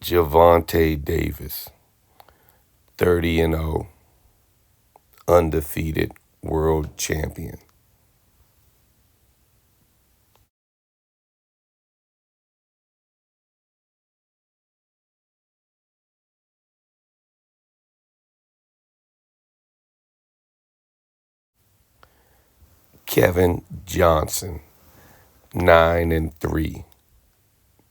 Gervonta Davis, 30-0, undefeated world champion. Kevin Johnson, 9-3,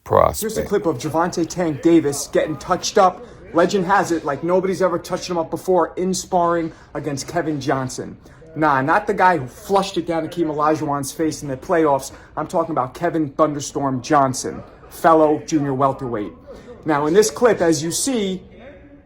prospect. Here's a clip of Gervonta Tank Davis getting touched up. Legend has it like nobody's ever touched him up before in sparring against Kevin Johnson. Nah, not the guy who flushed it down Akeem Olajuwon's face in the playoffs. I'm talking about Kevin Thunderstorm Johnson, fellow junior welterweight. Now, in this clip, as you see,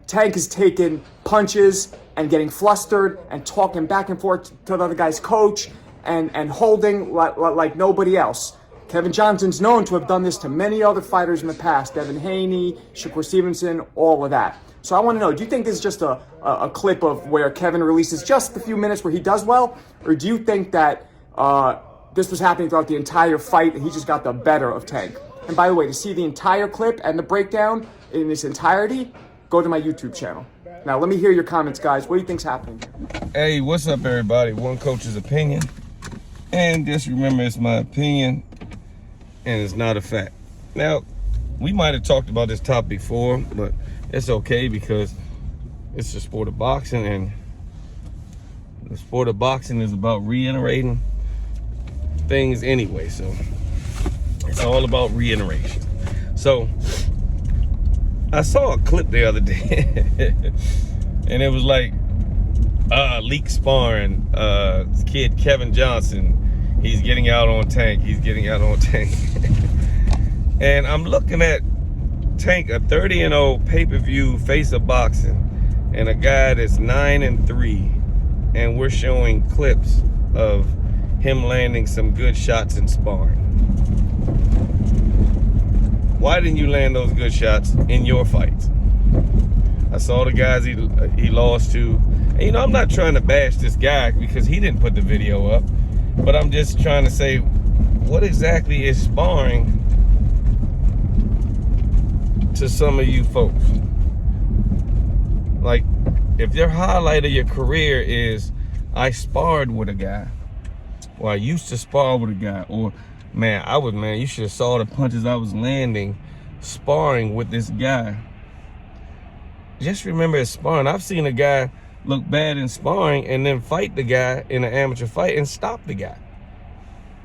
Tank is taking punches and getting flustered and talking back and forth to the other guy's coach and holding like nobody else. Kevin Johnson's known to have done this to many other fighters in the past. Devin Haney, Shakur Stevenson, all of that. So I want to know, do you think this is just a clip of where Kevin releases just a few minutes where he does well? Or do you think that this was happening throughout the entire fight and he just got the better of Tank? And by the way, to see the entire clip and the breakdown in its entirety, go to my YouTube channel. Now, let me hear your comments, guys. What do you think's happening? Hey, what's up, everybody? One coach's opinion. And just remember, it's my opinion, and it's not a fact. Now, we might have talked about this topic before, but it's okay because it's the sport of boxing, and the sport of boxing is about reiterating things anyway. So it's all about reiteration. So I saw a clip the other day, and it was like leak sparring. Kid Kevin Johnson, he's getting out on Tank. He's getting out on Tank. And I'm looking at Tank, a 30-0 pay-per-view face of boxing, and a guy that's 9-3, and we're showing clips of him landing some good shots in sparring. Why didn't you land those good shots in your fights? I saw the guys he lost to. And, you know, I'm not trying to bash this guy because he didn't put the video up, but I'm just trying to say, what exactly is sparring to some of you folks? Like, if your highlight of your career is, I sparred with a guy, or I used to spar with a guy, or man, you should have saw the punches I was landing sparring with this guy. Just remember, it's sparring. I've seen a guy look bad in sparring and then fight the guy in an amateur fight and stop the guy.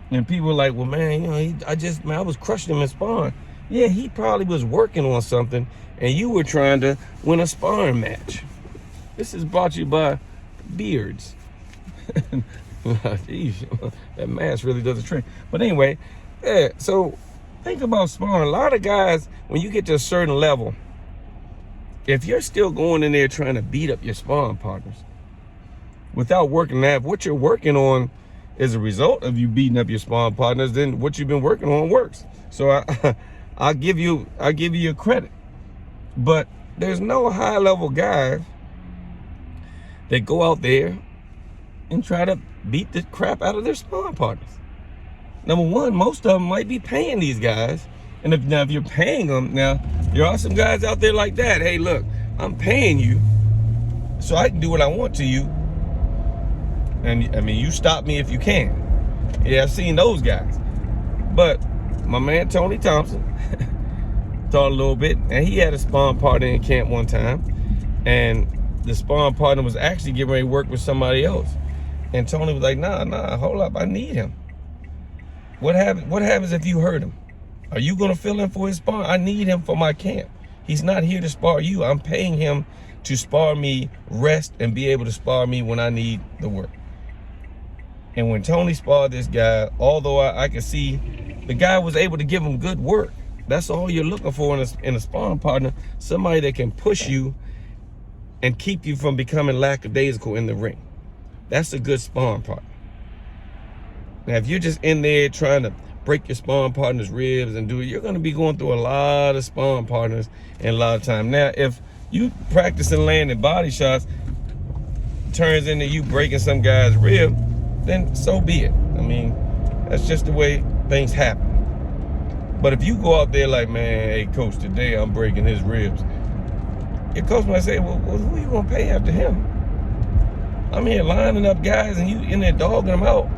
And people are like, well, man, you know, I was crushing him in sparring. Yeah, he probably was working on something and you were trying to win a sparring match. This is brought to you by Beards. Jeez, that mask really does the trick. But anyway, yeah, so think about sparring. A lot of guys, when you get to a certain level, if you're still going in there trying to beat up your sparring partners without working that, what you're working on is a result of you beating up your sparring partners, then what you've been working on works. So I'll give you your credit. But there's no high level guys that go out there and try to beat the crap out of their sparring partners. Number one, most of them might be paying these guys. And if you're paying them, now there are some guys out there like that. Hey, look, I'm paying you so I can do what I want to you. And I mean, you stop me if you can. Yeah, I've seen those guys. But my man Tony Thompson taught a little bit, and he had a sparring partner in camp one time, and the sparring partner was actually getting ready to work with somebody else. And Tony was like, nah, hold up, I need him. What happens if you hurt him? Are you gonna fill in for his spar? I need him for my camp. He's not here to spar you. I'm paying him to spar me, rest, and be able to spar me when I need the work. And when Tony sparred this guy, although I could see the guy was able to give him good work. That's all you're looking for in a sparring partner, somebody that can push you and keep you from becoming lackadaisical in the ring. That's a good sparring partner. Now, if you're just in there trying to break your sparring partner's ribs and do it, you're going to be going through a lot of sparring partners and a lot of time. Now, if you practicing landing body shots turns into you breaking some guy's rib, then so be it. I mean, that's just the way things happen. But if you go out there like, man, hey, coach, today I'm breaking his ribs, your coach might say, well, who you gonna pay after him? I'm here lining up guys and you in there dogging them out,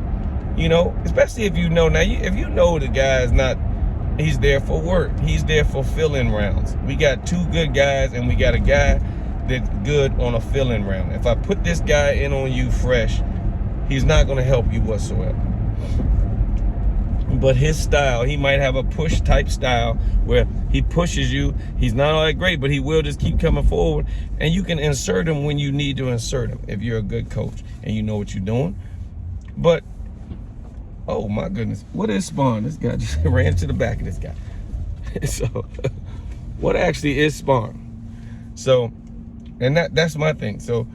you know, especially if you know, now, if you know the guy's not, he's there for work, he's there for fill-in rounds. We got 2 good guys and we got a guy that's good on a fill-in round. If I put this guy in on you fresh, he's not gonna help you whatsoever. But his style, he might have a push type style where he pushes you. He's not all that great, but he will just keep coming forward. And you can insert him when you need to insert him if you're a good coach and you know what you're doing. But, oh my goodness, what is sparring? This guy just ran to the back of this guy. So, what actually is sparring? So, and that's my thing. So,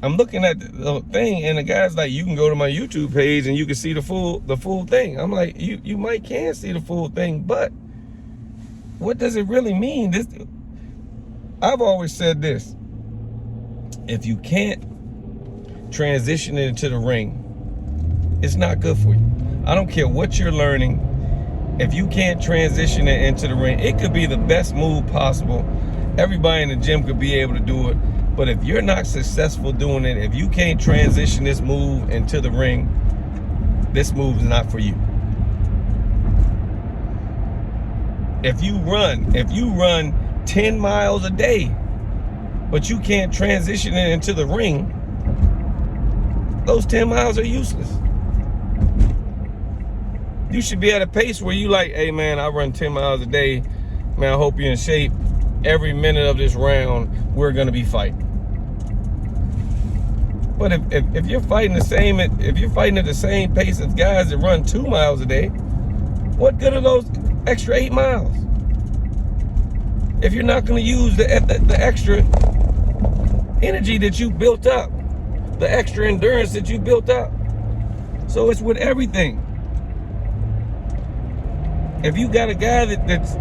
I'm looking at the thing, and the guy's like, you can go to my YouTube page and you can see the full thing. I'm like, you might can see the full thing, but what does it really mean? I've always said this: if you can't transition it into the ring, it's not good for you. I don't care what you're learning. If you can't transition it into the ring, it could be the best move possible. Everybody in the gym could be able to do it. But if you're not successful doing it, if you can't transition this move into the ring, this move is not for you. If you run 10 miles a day, but you can't transition it into the ring, those 10 miles are useless. You should be at a pace where you like, hey man, I run 10 miles a day. Man, I hope you're in shape. Every minute of this round, we're gonna be fighting. But if you're fighting at the same pace as guys that run 2 miles a day, what good are those extra 8 miles? If you're not going to use the extra energy that you built up, the extra endurance that you built up. So it's with everything. If you got a guy that's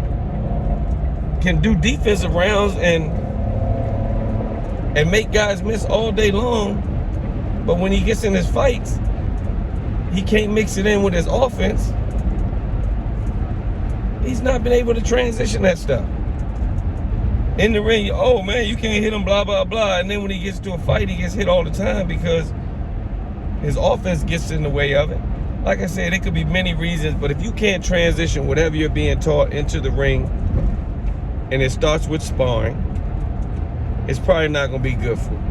can do defensive rounds and make guys miss all day long, but when he gets in his fights, he can't mix it in with his offense. He's not been able to transition that stuff. In the ring, oh man, you can't hit him, blah, blah, blah. And then when he gets to a fight, he gets hit all the time because his offense gets in the way of it. Like I said, it could be many reasons, but if you can't transition whatever you're being taught into the ring, and it starts with sparring, it's probably not gonna be good for you.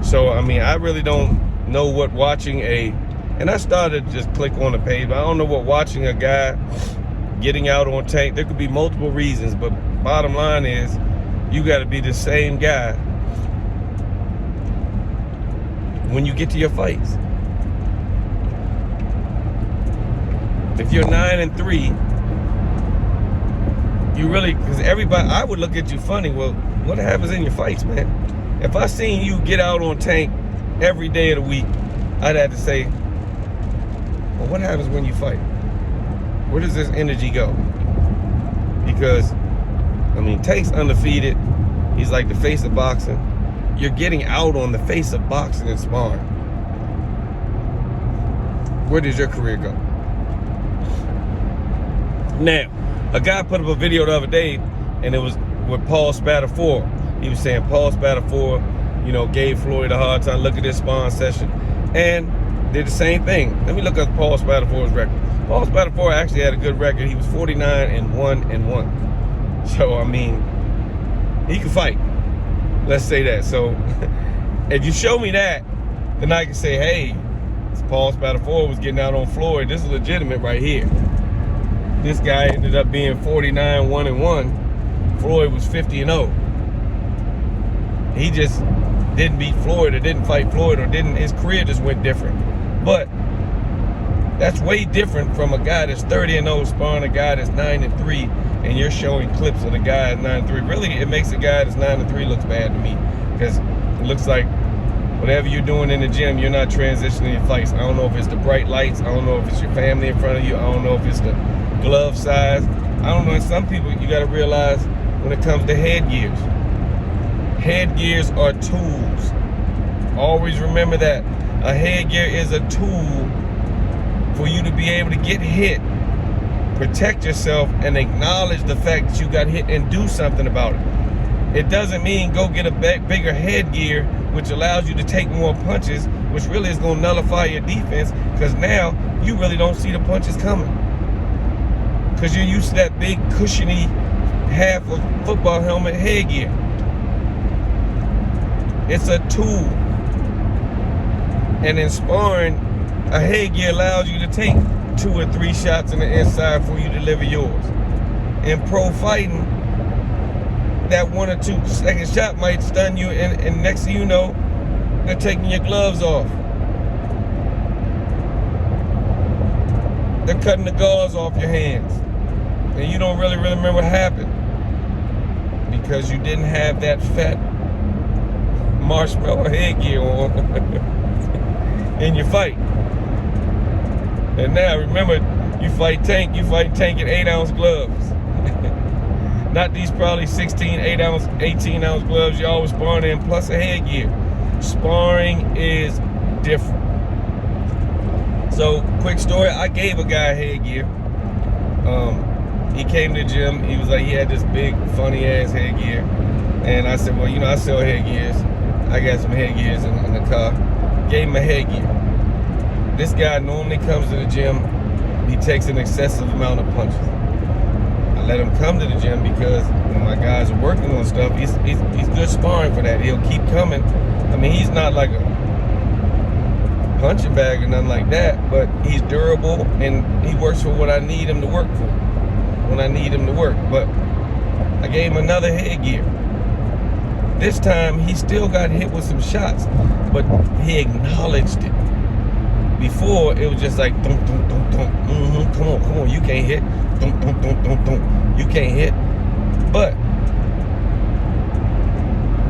So, I mean, I really don't know what watching and I started to just click on the page, but I don't know what watching a guy getting out on Tank, there could be multiple reasons, but bottom line is, you gotta be the same guy when you get to your fights. If you're 9-3, you really, because everybody, I would look at you funny. Well, what happens in your fights, man? If I seen you get out on Tank every day of the week, I'd have to say, well, what happens when you fight? Where does this energy go? Because, I mean, Tank's undefeated. He's like the face of boxing. You're getting out on the face of boxing and sparring. Where does your career go? Now, a guy put up a video the other day, and it was with Paul Spatafora. He was saying Paul Spatafora, you know, gave Floyd a hard time. Look at this sparring session. And did the same thing. Let me look at Paul Spatafora's record. Paul Spatafora actually had a good record. He was 49-1-1. So, I mean, he could fight. Let's say that. So, if you show me that, then I can say, hey, Paul Spatafora was getting out on Floyd. This is legitimate right here. This guy ended up being 49-1-1. Floyd was 50-0. He just didn't beat Floyd or didn't fight Floyd or his career just went different. But that's way different from a guy that's 30-0 sparring a guy that's 9-3, and you're showing clips of the guy at 9-3. Really, it makes a guy that's 9-3 looks bad to me, because it looks like whatever you're doing in the gym, you're not transitioning your fights. I don't know if it's the bright lights. I don't know if it's your family in front of you. I don't know if it's the glove size. I don't know. And some people, you got to realize when it comes to headgears are tools. Always remember that. A headgear is a tool for you to be able to get hit, protect yourself, and acknowledge the fact that you got hit and do something about it. It doesn't mean go get a bigger headgear, which allows you to take more punches, which really is going to nullify your defense, because now you really don't see the punches coming. Because you're used to that big, cushiony, half of football helmet headgear. It's a tool. And in sparring, a headgear allows you to take 2 or 3 shots in the inside before you deliver yours. In pro fighting, that 1 or 2 second shot might stun you, and next thing you know, they're taking your gloves off. They're cutting the gauze off your hands. And you don't really remember what happened, because you didn't have that fat marshmallow headgear on in your fight. And now remember, you fight Tank in 8-ounce gloves. Not these probably 16, 8-ounce, 18-ounce gloves you always sparring in, plus a headgear. Sparring is different. So, quick story, I gave a guy headgear. He came to the gym, he was like, he had this big, funny ass headgear. And I said, well, you know, I sell headgears. I got some headgears in the car. Gave him a headgear. This guy normally comes to the gym, he takes an excessive amount of punches. I let him come to the gym because when my guys are working on stuff, he's good sparring for that. He'll keep coming. I mean, he's not like a punching bag or nothing like that, but he's durable and he works for what I need him to work for, when I need him to work. But I gave him another headgear. This time he still got hit with some shots, but he acknowledged it. Before it was just like dum dum dum dum. Come on, you can't hit. Dum dum dum dum dum. You can't hit. But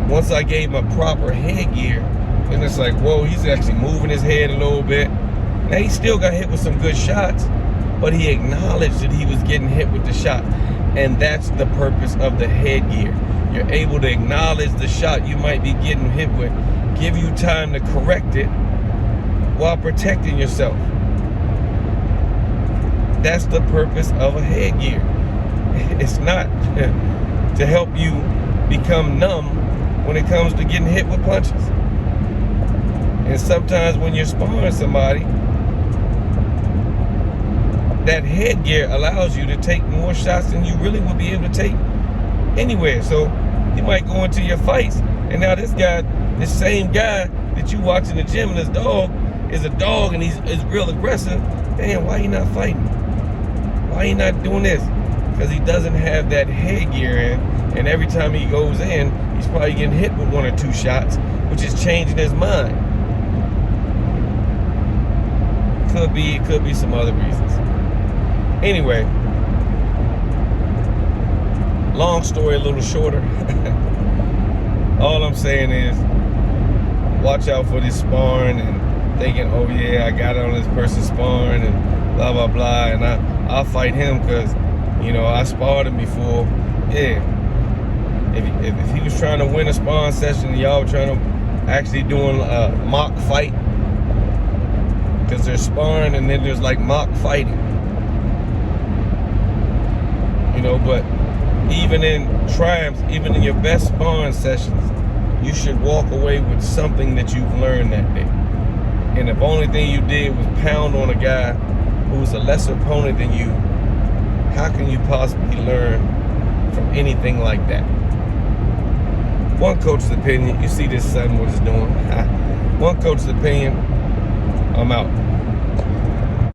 once I gave him a proper headgear, and it's like, whoa, he's actually moving his head a little bit. Now he still got hit with some good shots, but he acknowledged that he was getting hit with the shot. And that's the purpose of the headgear. You're able to acknowledge the shot you might be getting hit with, give you time to correct it while protecting yourself. That's the purpose of a headgear. It's not to help you become numb when it comes to getting hit with punches. And sometimes when you're sparring somebody, that headgear allows you to take more shots than you really would be able to take anywhere. So you might go into your fights, and now this same guy that you watch in the gym, and this dog is a dog, and he's real aggressive. Damn, why he not fighting? Why he not doing this? Because he doesn't have that headgear in, and every time he goes in, he's probably getting hit with 1 or 2 shots, which is changing his mind. It could be some other reasons. Anyway, long story, a little shorter. All I'm saying is, watch out for this sparring and thinking, oh yeah, I got on this person sparring and blah blah blah, and I'll fight him because, you know, I sparred him before. Yeah. If he was trying to win a sparring session and y'all were trying to actually doing a mock fight, because there's sparring and then there's like mock fighting, you know. But even in triumphs, even in your best sparring sessions, you should walk away with something that you've learned that day. And if the only thing you did was pound on a guy who's a lesser opponent than you, how can you possibly learn from anything like that? One coach's opinion, you see this son what it's doing. One coach's opinion, I'm out.